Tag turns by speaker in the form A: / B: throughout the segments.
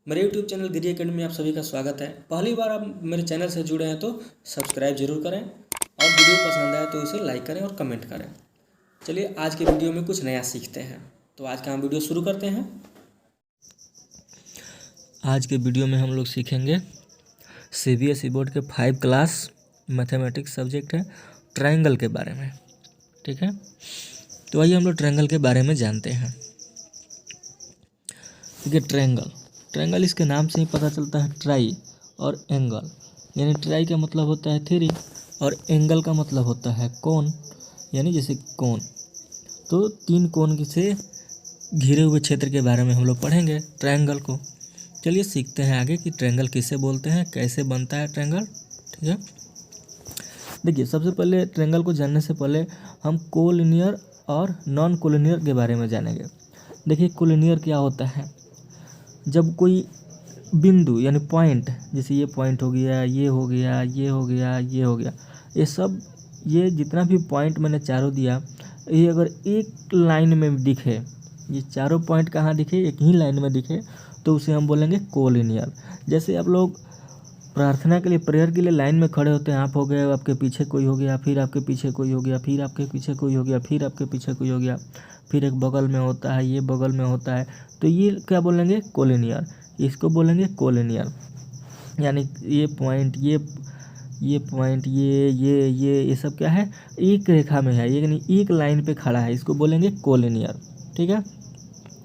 A: मेरे YouTube channel गिरी academy में आप सभी का स्वागत है। पहली बार आप मेरे चैनल से जुड़े हैं तो सब्सक्राइब जरूर करें और वीडियो पसंद आए तो इसे लाइक करें और कमेंट करें। चलिए आज के वीडियो में कुछ नया सीखते हैं। तो आज का हम वीडियो शुरू करते हैं।
B: आज के वीडियो में हम लोग सीखेंगे CBSE बोर्ड के 5 क्लास मैथमेटिक्स सब्जेक्ट है ट्रायंगल के बारे में। ठीक है, तो आइए हम लोग ट्रायंगल के बारे में जानते हैं। देखिए ट्रायंगल इसके नाम से ही पता चलता है, ट्राई और एंगल, यानी ट्राई का मतलब होता है थ्री और एंगल का मतलब होता है कोण, यानी जैसे कोण। तो तीन कोण से घिरे हुए क्षेत्र के बारे में हम लोग पढ़ेंगे ट्रायंगल को। चलिए सीखते हैं आगे कि ट्रायंगल किसे बोलते हैं, कैसे बनता है ट्रायंगल। ठीक है, देखिए सबसे पहले ट्रायंगल को जानने से पहले हम कोलिनियर और नॉन कोलिनियर के बारे में जानेंगे। देखिए कोलिनियर क्या होता है, जब कोई बिंदु यानी पॉइंट, जैसे ये पॉइंट हो गया, ये हो गया, ये हो गया, ये हो गया, ये जितना भी पॉइंट मैंने चारों दिया, ये अगर एक लाइन में दिखे, ये चारों पॉइंट कहाँ दिखे, एक ही लाइन में दिखे, तो उसे हम बोलेंगे कोलिनियर। जैसे आप लोग प्रार्थना के लिए, प्रेयर के लिए लाइन में खड़े होते हैं, आप हो गए, आपके पीछे कोई हो गया, फिर आपके पीछे कोई हो गया, फिर आपके पीछे कोई हो गया, फिर आपके पीछे कोई हो गया, फिर एक बगल में होता है, ये बगल में होता है, तो ये क्या बोलेंगे, कोलिनियर। इसको बोलेंगे कोलिनियर, यानी ये पॉइंट, ये पॉइंट, ये सब क्या है, एक रेखा में है, यानी एक लाइन पे खड़ा है, इसको बोलेंगे कोलिनियर। ठीक है,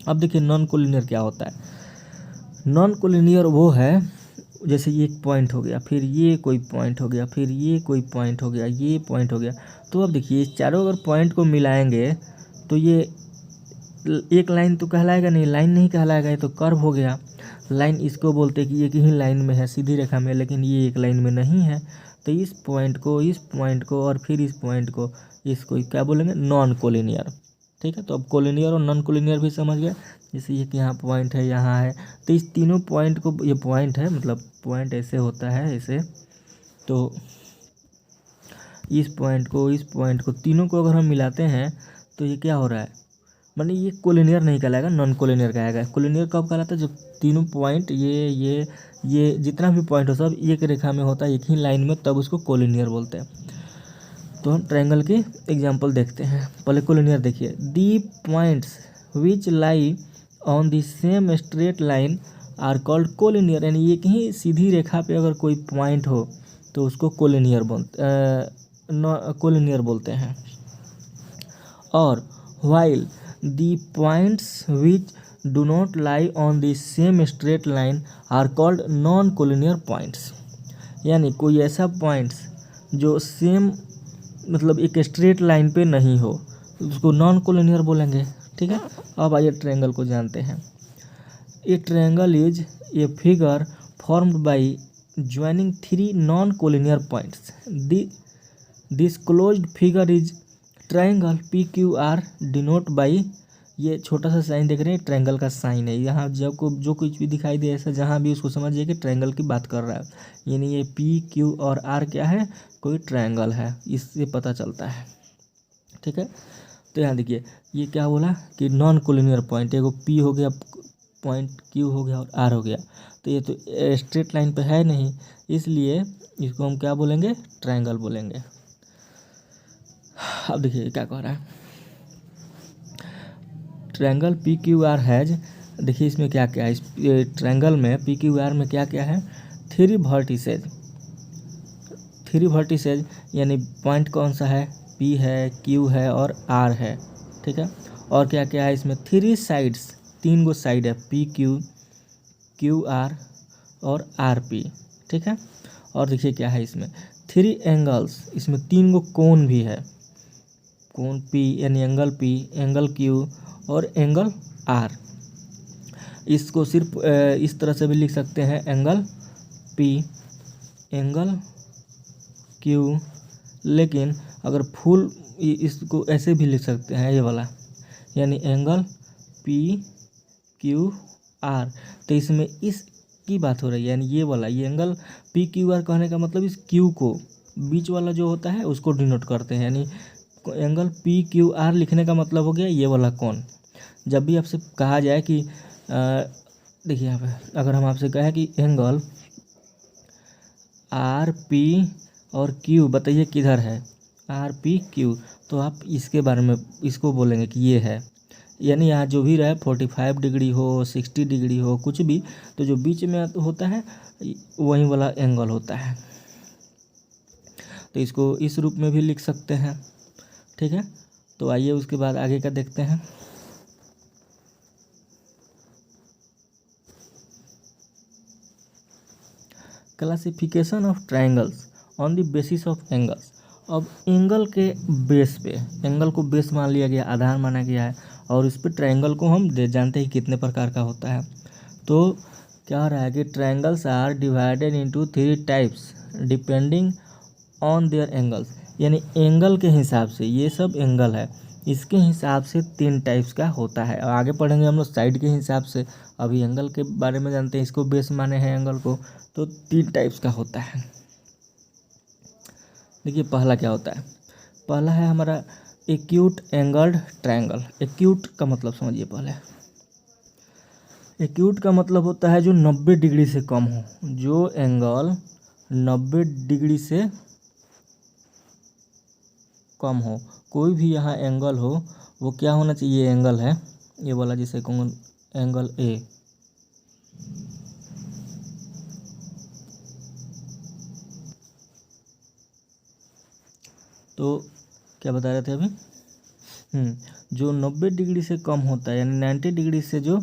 B: अब देखिए नॉन कोलिनियर क्या होता है। नॉन कोलिनियर वो है, जैसे ये एक पॉइंट हो गया, फिर ये कोई पॉइंट हो गया, फिर ये कोई पॉइंट हो गया, ये पॉइंट हो गया, तो अब देखिए चारों अगर पॉइंट को मिलाएंगे तो ये एक लाइन तो कहलाएगा नहीं, लाइन नहीं कहलाएगा, ये तो कर्व हो गया। लाइन इसको बोलते हैं कि एक ही लाइन में है, सीधी रेखा में, लेकिन ये एक लाइन में नहीं है, तो इस पॉइंट को और फिर इस पॉइंट को, इसको क्या बोलेंगे, नॉन कोलिनियर। ठीक है, तो अब कोलिनियर और नॉन कोलिनियर भी समझ गए। जैसे ये कि यहाँ पॉइंट है, यहाँ है, तो इस तीनों पॉइंट को, ये पॉइंट है, मतलब पॉइंट ऐसे होता है ऐसे, तो इस पॉइंट को तीनों को अगर हम मिलाते हैं तो ये क्या हो रहा है, माने ये कोलिनियर नहीं कहलाएगा, नॉन कोलिनियर कहेगा। कोलिनियर कब कहलाता है, जब तीनों पॉइंट, ये जितना भी पॉइंट हो सब एक रेखा में होता है, एक ही लाइन में, तब उसको कोलिनियर बोलते हैं। तो हम ट्रायंगल की एग्जांपल देखते हैं। पहले कोलिनियर देखिए, the points which lie on the same straight line are called collinear, यानी एक ही सीधी रेखा पे अगर कोई पॉइंट हो तो उसको कोलिनियर बोलते हैं। और while the points which do not lie on the same straight line are called non-collinear points, यानी कोई ऐसा पॉइंट्स जो सेम, मतलब एक स्ट्रेट लाइन पे नहीं हो, उसको नॉन कोलिनियर बोलेंगे। ठीक है, अब आइए ट्रायंगल को जानते हैं। ए triangle is a figure formed by joining three non collinear points. This closed figure is triangle PQR denote by, ये छोटा सा साइन देख रहे हैं, ट्रायंगल का साइन है। यहाँ जब जो कुछ भी दिखाई दे ऐसा, जहाँ भी उसको समझिए कि ट्रायंगल की बात कर रहा है, यानी ये PQ और R क्या है, कोई ट्रायंगल है, इससे पता चलता है। ठीक है, तो यहाँ देखिए ये क्या बोला कि नॉन कोलिनियर पॉइंट, एगो P हो गया पॉइंट, Q हो गया और R हो गया, तो ये तो स्ट्रेट लाइन पे है नहीं, इसलिए इसको हम क्या बोलेंगे, ट्रायंगल बोलेंगे। अब देखिए क्या कह रहा है, ट्रायंगल PQR हैज, देखिए इसमें क्या क्या है, इस ट्रायंगल में PQR में क्या क्या है, थ्री वर्टिसेज, यानी पॉइंट कौन सा है, P है, Q है और R है। ठीक है, और क्या क्या है इसमें, थ्री साइड्स, तीन गो साइड है, PQ, QR और RP। ठीक है, और देखिए क्या है इसमें, थ्री एंगल्स, इसमें तीन गो कोण भी है, कोण P यानी एंगल P, एंगल Q और एंगल R। इसको सिर्फ इस तरह से भी लिख सकते हैं, एंगल P, एंगल Q, लेकिन अगर फुल इसको ऐसे भी लिख सकते हैं, ये वाला, यानी एंगल PQR। तो इसमें इसकी बात हो रही है, यानी ये वाला, ये एंगल PQR कहने का मतलब इस Q को, बीच वाला जो होता है उसको डिनोट करते हैं, यानी एंगल PQR लिखने का मतलब हो गया ये वाला कोण। जब भी आपसे कहा जाए कि देखिए यहाँ पे अगर हम आपसे कहें कि एंगल आर पी और क्यू बताइए किधर है, आर पी क्यू, तो आप इसके बारे में इसको बोलेंगे कि ये है, यानी यहाँ जो भी रहे 45 डिग्री हो 60 डिग्री हो कुछ भी, तो जो बीच में होता है वही वाला एंगल होता है। तो इसको इस रूप में भी लिख सकते हैं, ठीक है। तो आइए उसके बाद आगे का देखते हैं। Classification of triangles on the basis of angles. अब एंगल के बेस पे, एंगल को बेस मान लिया गया, आधार माना गया है, और इस पे ट्रायंगल को हम जानते हैं कितने प्रकार का होता है। तो क्या हो रहा है कि triangles are divided into 3 types depending on their angles, यानी एंगल के हिसाब से, ये सब एंगल है, इसके हिसाब से 3 टाइप्स का होता है। और आगे पढ़ेंगे हम लोग साइड के हिसाब से, अभी एंगल के बारे में जानते हैं, इसको बेस माने हैं एंगल को, तो 3 टाइप्स का होता है। देखिए पहला क्या होता है, पहला है हमारा एक्यूट एंगल्ड ट्रायंगल। एक्यूट का मतलब समझिए पहले। एक्यूट का मतलब होता है जो 90 डिग्री से कम हो, जो एंगल 90 डिग्री से कम हो, कोई भी यहाँ एंगल हो वो क्या होना चाहिए, एंगल है ये वाला, जिसे कौन एंगल ए, तो क्या बता रहे थे अभी, जो 90 डिग्री से कम होता है, यानी 90 डिग्री से जो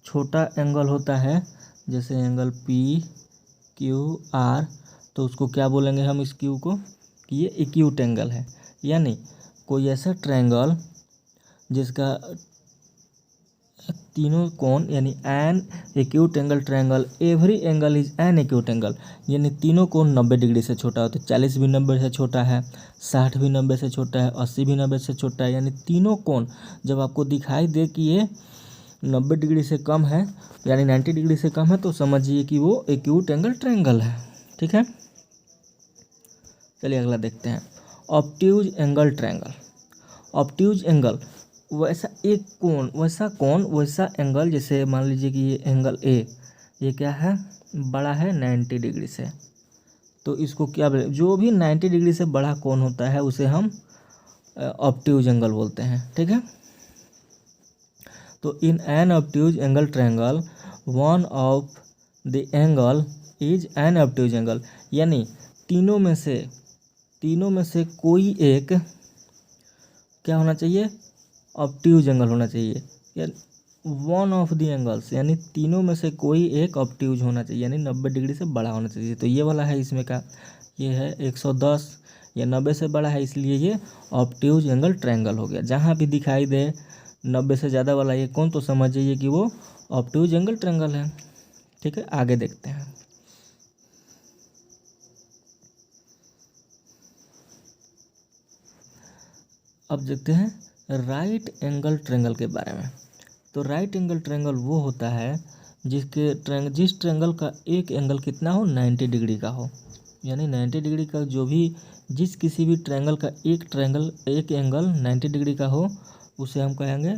B: छोटा एंगल होता है, जैसे एंगल पी क्यू आर, तो उसको क्या बोलेंगे हम इस क्यू को, कि ये एक्यूट एंगल है। यानी कोई ऐसा ट्रायंगल जिसका तीनों कोण, यानी an acute angle triangle, every angle is an acute angle, यानी तीनों कोण 90 डिग्री से छोटा होता है। 40 भी 90 से छोटा है, 60 भी 90 से छोटा है, 80 भी 90 से छोटा है, यानी तीनों कोण जब आपको दिखाई दे कि ये 90 डिग्री से कम है, यानी 90 डिग्री से कम है, तो समझिए कि वो एक्यूट एंगल ट्रायंगल है, ठीक है। चलिए अगला देखते हैं, obtuse angle triangle. Obtuse angle वैसा एक कोण, वैसा एंगल, जैसे मान लीजिए कि ये एंगल ए, ये क्या है, बड़ा है 90 डिग्री से, तो इसको क्या बोले, जो भी 90 डिग्री से बड़ा कोण होता है उसे हम ऑब्ट्यूज एंगल बोलते हैं, ठीक है। तो in an obtuse angle triangle one of the angle is an obtuse angle, यानी तीनों में से कोई एक क्या होना चाहिए, ऑब्ट्यूज एंगल होना चाहिए, या वन ऑफ द एंगल्स, यानी तीनों में से कोई एक ऑब्ट्यूज होना चाहिए, यानी 90 डिग्री से बड़ा होना चाहिए। तो ये वाला है इसमें का, ये है 110, या 90 से बड़ा है, इसलिए ये ऑब्ट्यूज एंगल ट्रायंगल हो गया। जहाँ भी दिखाई दे 90 से ज़्यादा वाला ये कौन, तो समझ जाइए कि वो ऑब्ट्यूज एंगल ट्रायंगल है, ठीक है। आगे देखते हैं, अब देखते हैं राइट एंगल ट्रायंगल के बारे में। तो राइट एंगल ट्रायंगल वो होता है जिस ट्रायंगल का एक एंगल कितना हो, 90 डिग्री का हो, यानी 90 डिग्री का जो भी, जिस किसी भी ट्रायंगल का एक एंगल 90 डिग्री का हो, उसे हम कहेंगे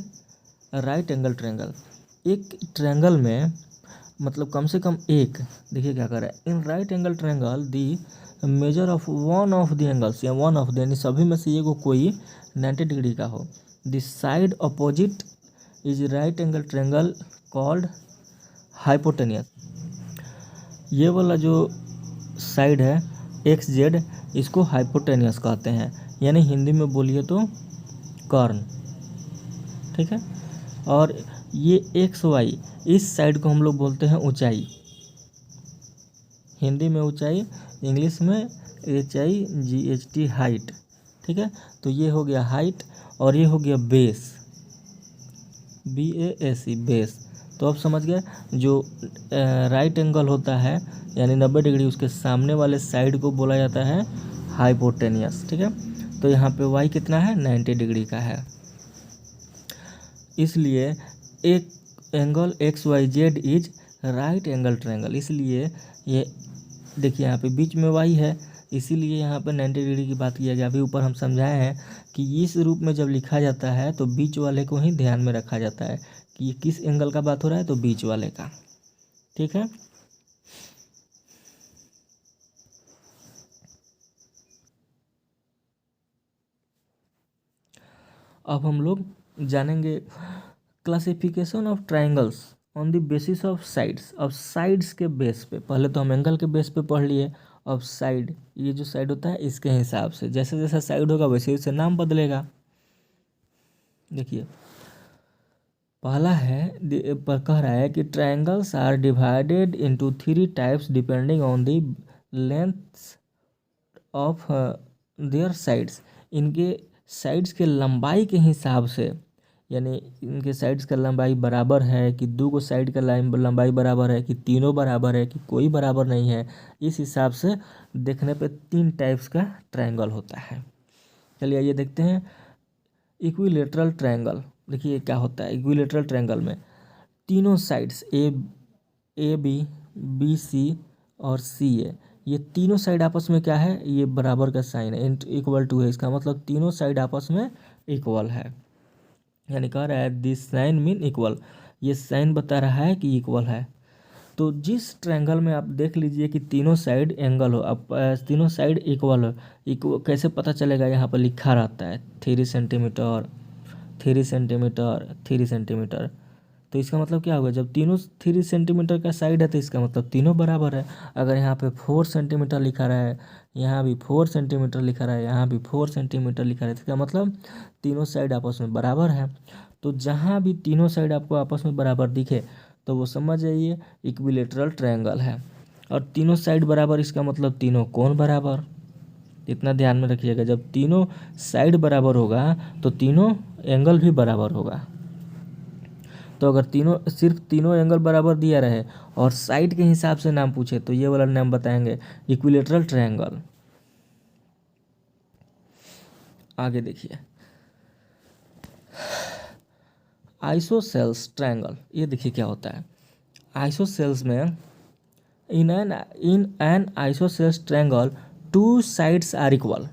B: राइट एंगल ट्रायंगल। एक ट्रायंगल में मतलब कम से कम एक, देखिए क्या कर रहा है, in right angle triangle the measure of one of the angles, या वन ऑफ द, यानी सभी में से ये कोई 90 डिग्री का हो, the side opposite is right angle triangle called hypotenuse. ये वाला जो साइड है एक्स जेड, इसको हाइपोटेनियस कहते हैं, यानी हिंदी में बोलिए तो कर्ण, ठीक है। और ये एक्स वाई, इस साइड को हम लोग बोलते हैं ऊंचाई, हिंदी में ऊंचाई, इंग्लिश में HIGHT हाइट, ठीक है। तो ये हो गया हाइट, और ये हो गया बेस, BASE बेस। तो अब समझ गए, जो राइट एंगल होता है यानी 90 डिग्री, उसके सामने वाले साइड को बोला जाता है हाइपोटेनियस, ठीक है। तो यहाँ पे y कितना है, 90 डिग्री का है, इसलिए एक angle XYZ is right angle triangle. इसलिए ये देखिए यहाँ पे बीच में y है, इसीलिए यहाँ पे 90 डिग्री की बात किया गया। अभी ऊपर हम समझाए हैं कि इस रूप में जब लिखा जाता है तो बीच वाले को ही ध्यान में रखा जाता है कि ये किस एंगल का बात हो रहा है, तो बीच वाले का। ठीक है, अब हम लोग जानेंगे classification of triangles on the basis of sides. अब साइड्स के बेस पे, पहले तो हम एंगल के बेस पे पढ़ लिए, अब साइड, ये जो साइड होता है इसके हिसाब से, जैसे जैसा साइड होगा वैसे वैसे नाम बदलेगा। देखिए पहला है पर कह रहा है कि triangles are divided into 3 types depending on the length of their sides. इनके साइड्स के लंबाई के हिसाब से, यानी इनके साइड्स का लंबाई बराबर है कि दो को साइड का लंबाई बराबर है कि तीनों बराबर है कि कोई बराबर नहीं है, इस हिसाब से देखने पे 3 टाइप्स का ट्रायंगल होता है। चलिए ये देखते हैं इक्विलेटरल ट्रायंगल। देखिए क्या होता है इक्विलेटरल ट्रायंगल में, तीनों साइड्स ए बी सी और सी ए, ये तीनों साइड आपस में क्या है, ये बराबर का साइन है, इक्वल टू है, इसका मतलब तीनों साइड आपस में इक्वल है, यानी कह रहा है दिस साइन मीन इक्वल, ये साइन बता रहा है कि इक्वल है। तो जिस ट्रायंगल में आप देख लीजिए कि तीनों साइड एंगल हो, अब तीनों साइड इक्वल हो, कैसे पता चलेगा, यहाँ पर लिखा रहता है 3 सेंटीमीटर 3 सेंटीमीटर 3 सेंटीमीटर। तो इसका मतलब क्या होगा, जब तीनों 3 सेंटीमीटर का साइड है तो इसका मतलब तीनों बराबर है। अगर यहाँ पे 4 सेंटीमीटर लिखा रहा है, यहाँ भी 4 सेंटीमीटर लिखा रहा है, यहाँ भी 4 सेंटीमीटर लिखा रहा है, इसका मतलब तीनों साइड आपस में बराबर है। तो जहाँ भी तीनों साइड आपको आपस में बराबर दिखे तो वो समझ जाइए इक्विलेटरल ट्रायंगल है। और तीनों साइड बराबर, इसका मतलब तीनों कोण बराबर। इतना ध्यान में रखिएगा, जब तीनों साइड बराबर होगा तो तीनों एंगल भी बराबर होगा। तो अगर सिर्फ तीनों एंगल बराबर दिया रहे और साइड के हिसाब से नाम पूछे तो ये वाला नाम बताएंगे इक्विलेटरल ट्रायंगल। आगे देखिए आइसोसेल्स ट्रायंगल, ये देखिए क्या होता है आइसोसेल्स में, in an isosceles triangle 2 sides are equal,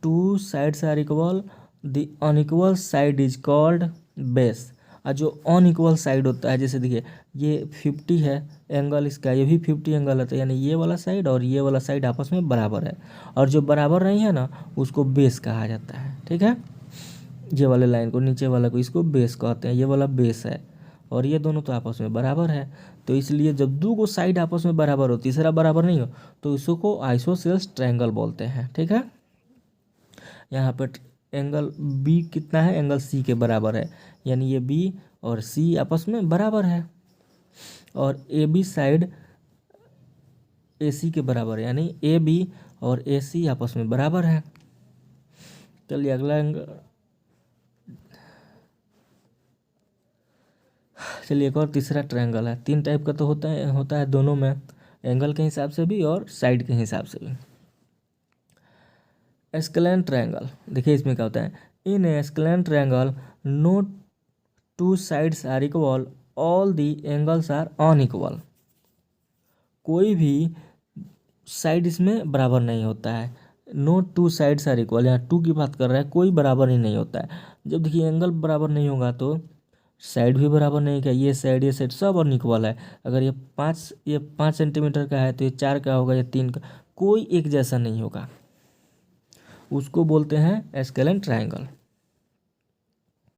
B: 2 sides are equal, the unequal side is called base. और जो अनइक्वल साइड होता है, जैसे देखिए ये 50 है एंगल इसका, ये भी 50 एंगल है, तो यानी ये वाला साइड और ये वाला साइड आपस में बराबर है, और जो बराबर नहीं है ना उसको बेस कहा जाता है। ठीक है, ये वाले लाइन को, नीचे वाला को, इसको बेस कहते हैं, ये वाला बेस है, और ये दोनों तो आपस में बराबर है। तो इसलिए जब दो को साइड आपस में बराबर हो, तीसरा बराबर नहीं हो, तो इसको आइसोसेल्स ट्रायंगल बोलते हैं। ठीक है, यहाँ पर एंगल बी कितना है, एंगल सी के बराबर है, यानी ये बी और सी आपस में बराबर है, और ए बी साइड ए सी के बराबर है, यानी ए बी और ए सी आपस में बराबर है। चलिए अगला एंगल, चलिए एक और तीसरा ट्रायंगल है। 3 टाइप का तो होता है दोनों में, एंगल के हिसाब से भी और साइड के हिसाब से भी। एस्केलेन ट्रायंगल, देखिए इसमें क्या होता है, in scalene triangle no 2 sides are equal, all the angles are unequal. कोई भी साइड इसमें बराबर नहीं होता है, नो 2 साइड्स आर इक्वल, यहाँ 2 की बात कर रहा है, कोई बराबर ही नहीं होता है। जब देखिए एंगल बराबर नहीं होगा तो साइड भी बराबर नहीं है, ये साइड सब अनइक्वल है। अगर ये 5 सेंटीमीटर का है तो ये 4 का होगा, ये 3 का, कोई एक जैसा नहीं होगा, उसको बोलते हैं एस्केलेन ट्रायंगल।